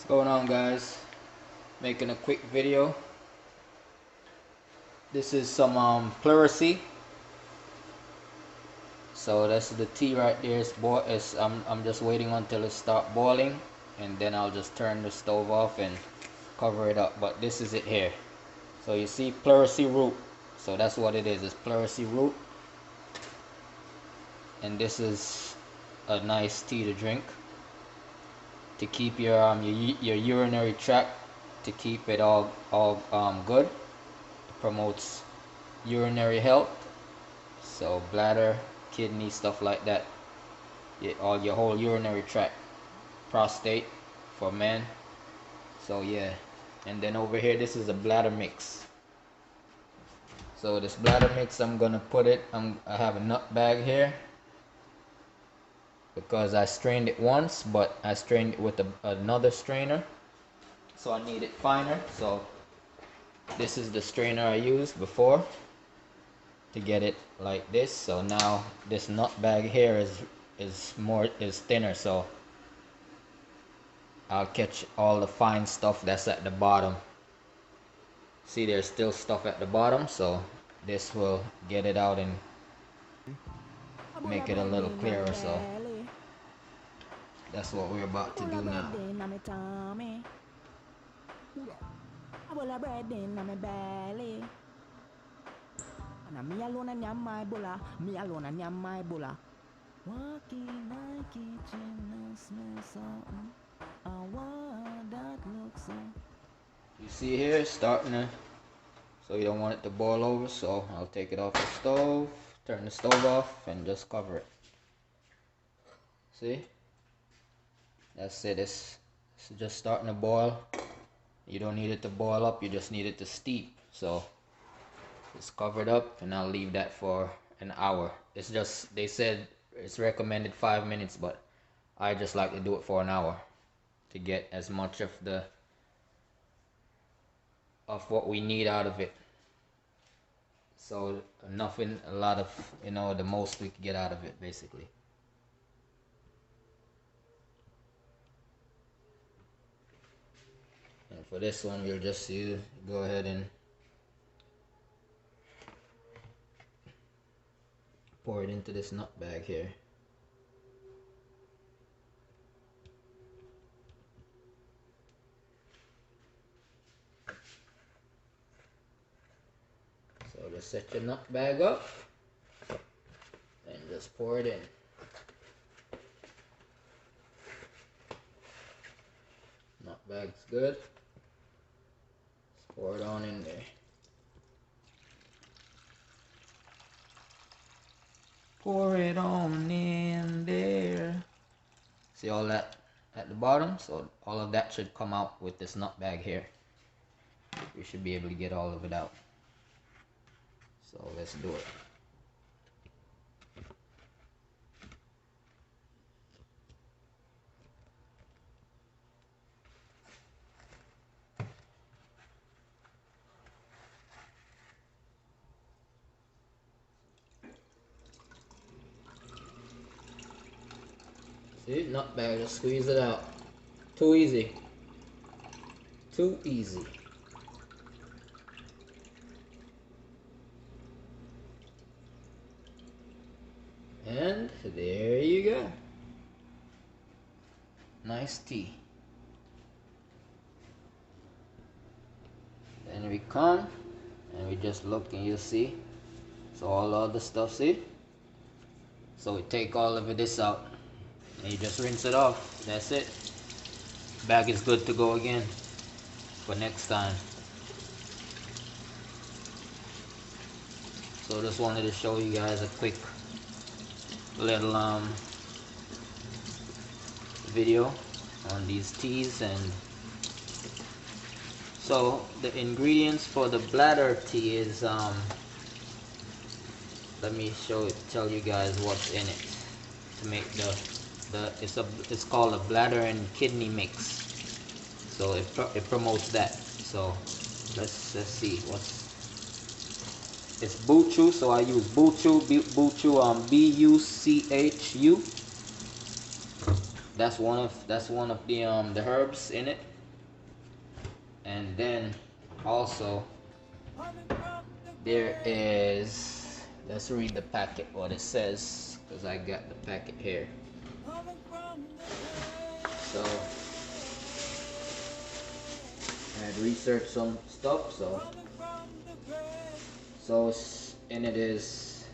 Going on, guys? Making a quick video. This is some pleurisy. So that's the tea right there. I'm just waiting until it start boiling, and then I'll just turn the stove off and cover it up. But this is it here. So you see pleurisy root. So that's what it is. It's pleurisy root, and this is a nice tea to drink to keep your urinary tract, to keep it all good. It promotes urinary health, so bladder, kidney, stuff like that. All your whole urinary tract, prostate for men. So yeah, and then over here, this is a bladder mix. So this bladder mix, I'm gonna put it. I have a nut bag here because I strained it once, but I strained it with another strainer, so I need it finer. So this is the strainer I used before to get it like this. So now this nut bag here is thinner, so I'll catch all the fine stuff that's at the bottom. See, there's still stuff at the bottom, so this will get it out and make it a little clearer. So that's what we're about to do now. Me alone and my bola, me alone and my bola. Walking my kitchen, smell something. I want that looks so. You see here, it's starting to, so you don't want it to boil over, so I'll take it off the stove, turn the stove off, and just cover it. See? That's it. It's just starting to boil. You don't need it to boil up, you just need it to steep. So it's covered up, and I'll leave that for an hour. It's just, they said it's recommended 5 minutes, but I just like to do it for an hour to get as much of what we need out of it. So a lot of, the most we can get out of it, basically. And for this one, we'll just go ahead and pour it into this nut bag here. So just set your nut bag up and just pour it in. Nut bag's good. Just pour it on in there. Pour it on in there. See all that at the bottom? So all of that should come out with this nut bag here. We should be able to get all of it out. So let's do it. See, nut bag, just squeeze it out. Too easy. Too easy. And there you go. Nice tea. Then we come and we just look, and you'll see. So all the other stuff, see? So we take all of this out and you just rinse it off. That's it. Bag is good to go again for next time. So just wanted to show you guys a quick little video on these teas. And so the ingredients for the bladder tea is let me tell you guys what's in it to make it's called a bladder and kidney mix. So it promotes that. So let's see it's Buchu, so I use Buchu B-U-C-H-U. That's one of the herbs in it. And then also there is, let's read the packet what it says, because I got the packet here. So I had researched some stuff, so in it is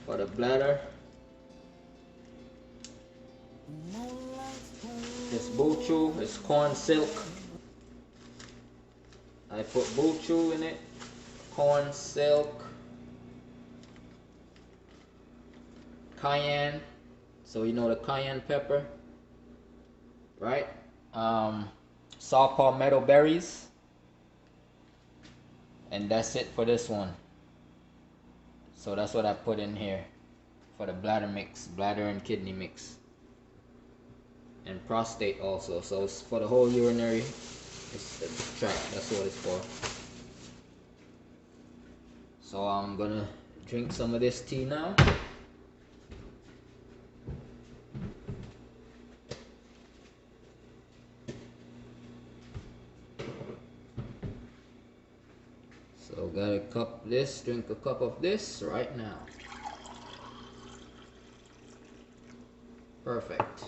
for the bladder. It's buchu, it's corn silk. I put buchu in it, corn silk, cayenne, so you know the cayenne pepper, right? Saw palmetto berries, and that's it for this one. So that's what I put in here for the bladder mix, bladder and kidney mix, and prostate also. So it's for the whole urinary tract. That's what it's for. So I'm gonna drink some of this tea now. So gotta drink a cup of this right now. Perfect.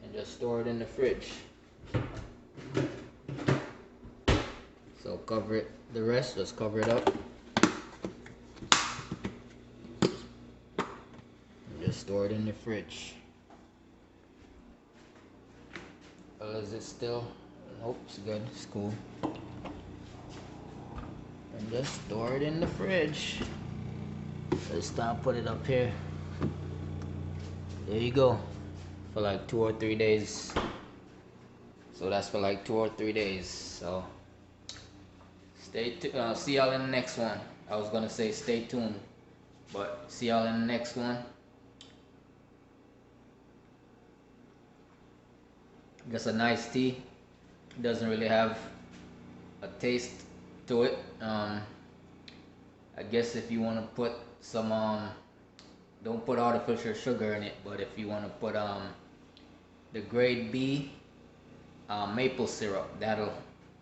And just store it in the fridge. So cover it, the rest, just cover it up. And just store it in the fridge. Well, is it still? Nope, it's good, it's cool. And just store it in the fridge. This time put it up here. There you go. For like 2 or 3 days. So that's for like 2 or 3 days. So stay tuned. See y'all in the next one. I was gonna say stay tuned, but see y'all in the next one. Just a nice tea. Doesn't really have a taste to it. I guess if you want to put some don't put artificial sugar in it, but if you want to put the grade B maple syrup,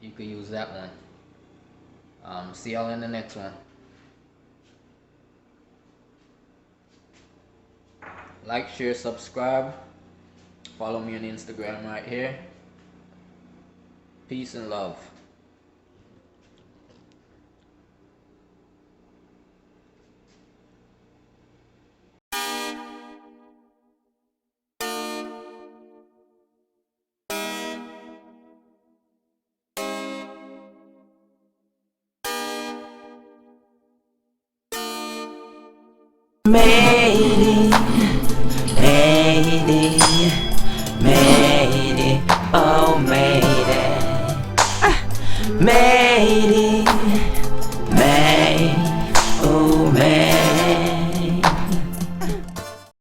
you could use that one. See y'all in the next one. Like, share, subscribe. Follow me on Instagram right here. Peace and love. Made it, oh made it, made it.